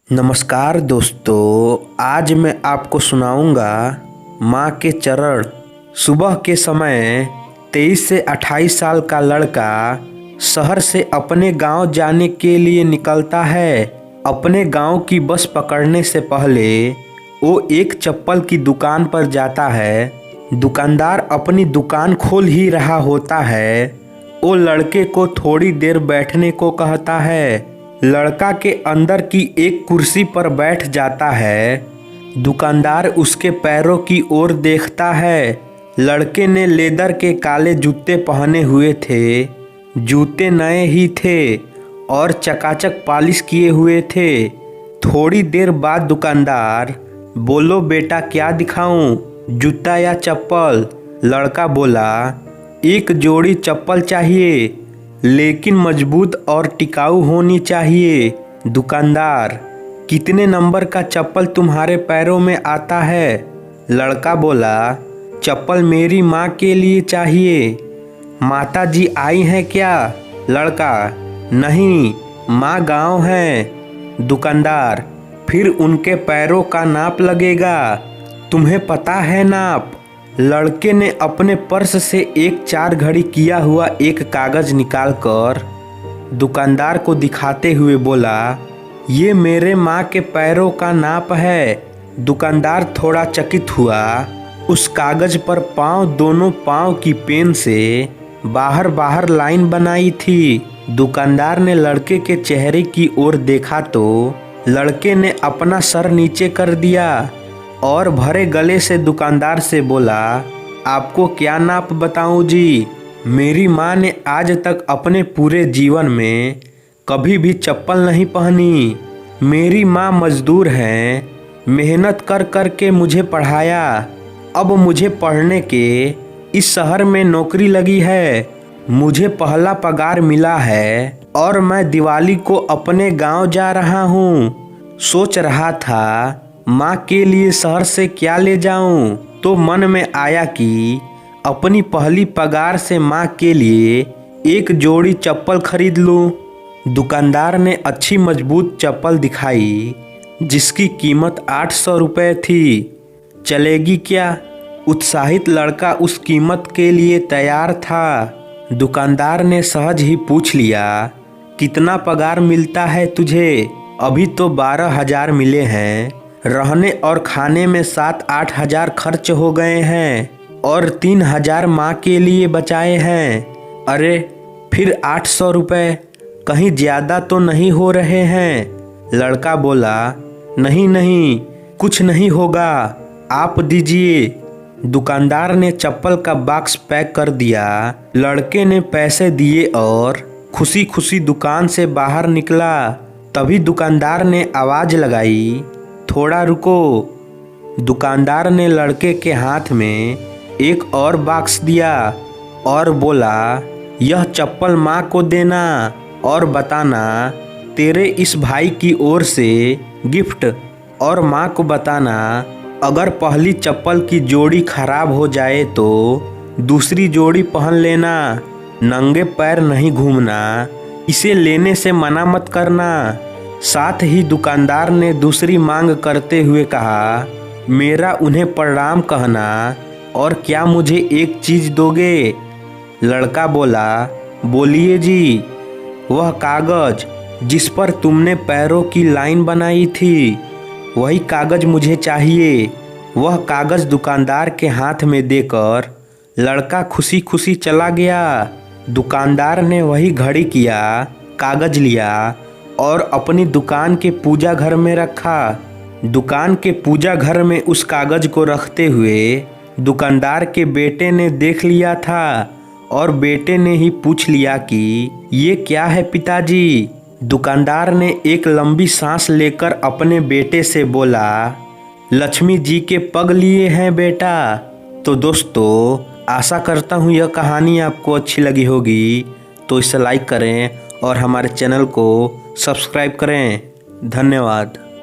नमस्कार दोस्तों, आज मैं आपको सुनाऊंगा माँ के चरण। सुबह के समय 23 से 28 साल का लड़का शहर से अपने गांव जाने के लिए निकलता है। अपने गांव की बस पकड़ने से पहले वो एक चप्पल की दुकान पर जाता है। दुकानदार अपनी दुकान खोल ही रहा होता है। वो लड़के को थोड़ी देर बैठने को कहता है। लड़का के अंदर की एक कुर्सी पर बैठ जाता है। दुकानदार उसके पैरों की ओर देखता है। लड़के ने लेदर के काले जूते पहने हुए थे। जूते नए ही थे और चकाचक पॉलिश किए हुए थे। थोड़ी देर बाद दुकानदार, बोलो बेटा क्या दिखाऊं, जूता या चप्पल? लड़का बोला, एक जोड़ी चप्पल चाहिए, लेकिन मजबूत और टिकाऊ होनी चाहिए। दुकानदार, कितने नंबर का चप्पल तुम्हारे पैरों में आता है? लड़का बोला, चप्पल मेरी माँ के लिए चाहिए। माता जी आई हैं क्या? लड़का, नहीं, माँ गाँव है। दुकानदार, फिर उनके पैरों का नाप लगेगा, तुम्हें पता है नाप? लड़के ने अपने पर्स से एक 4 घड़ी किया हुआ एक कागज निकालकर दुकानदार को दिखाते हुए बोला, ये मेरे माँ के पैरों का नाप है। दुकानदार थोड़ा चकित हुआ। उस कागज पर दोनों पाँव की पेन से बाहर लाइन बनाई थी। दुकानदार ने लड़के के चेहरे की ओर देखा तो लड़के ने अपना सर नीचे कर दिया और भरे गले से दुकानदार से बोला, आपको क्या नाप बताऊं जी? मेरी माँ ने आज तक अपने पूरे जीवन में कभी भी चप्पल नहीं पहनी। मेरी माँ मजदूर हैं, मेहनत कर कर के मुझे पढ़ाया। अब मुझे पढ़ने के इस शहर में नौकरी लगी है। मुझे पहला पगार मिला है और मैं दिवाली को अपने गांव जा रहा हूँ। सोच रहा था माँ के लिए शहर से क्या ले जाऊं, तो मन में आया कि अपनी पहली पगार से माँ के लिए एक जोड़ी चप्पल खरीद लूं। दुकानदार ने अच्छी मजबूत चप्पल दिखाई जिसकी कीमत 800 रुपये थी। चलेगी क्या? उत्साहित लड़का उस कीमत के लिए तैयार था। दुकानदार ने सहज ही पूछ लिया, कितना पगार मिलता है तुझे? अभी तो 12,000 मिले हैं। रहने और खाने में 7-8 हजार खर्च हो गए हैं और 3,000 माँ के लिए बचाए हैं। अरे फिर 800 रुपये कहीं ज़्यादा तो नहीं हो रहे हैं? लड़का बोला, नहीं, कुछ नहीं होगा, आप दीजिए। दुकानदार ने चप्पल का बॉक्स पैक कर दिया। लड़के ने पैसे दिए और खुशी खुशी दुकान से बाहर निकला। तभी दुकानदार ने आवाज़ लगाई, थोड़ा रुको। दुकानदार ने लड़के के हाथ में एक और बॉक्स दिया और बोला, यह चप्पल माँ को देना और बताना तेरे इस भाई की ओर से गिफ्ट, और माँ को बताना अगर पहली चप्पल की जोड़ी खराब हो जाए तो दूसरी जोड़ी पहन लेना। नंगे पैर नहीं घूमना, इसे लेने से मना मत करना। साथ ही दुकानदार ने दूसरी मांग करते हुए कहा, मेरा उन्हें प्रणाम कहना और क्या मुझे एक चीज़ दोगे? लड़का बोला, बोलिए जी। वह कागज़ जिस पर तुमने पैरों की लाइन बनाई थी, वही कागज़ मुझे चाहिए। वह कागज़ दुकानदार के हाथ में देकर लड़का खुशी खुशी चला गया। दुकानदार ने वही घड़ी किया, कागज़ लिया और अपनी दुकान के पूजा घर में रखा। दुकान के पूजा घर में उस कागज़ को रखते हुए दुकानदार के बेटे ने देख लिया था और बेटे ने ही पूछ लिया कि ये क्या है पिताजी? दुकानदार ने एक लंबी सांस लेकर अपने बेटे से बोला, लक्ष्मी जी के पग लिए हैं बेटा। तो दोस्तों, आशा करता हूँ यह कहानी आपको अच्छी लगी होगी, तो इसे लाइक करें और हमारे चैनल को सब्सक्राइब करें। धन्यवाद।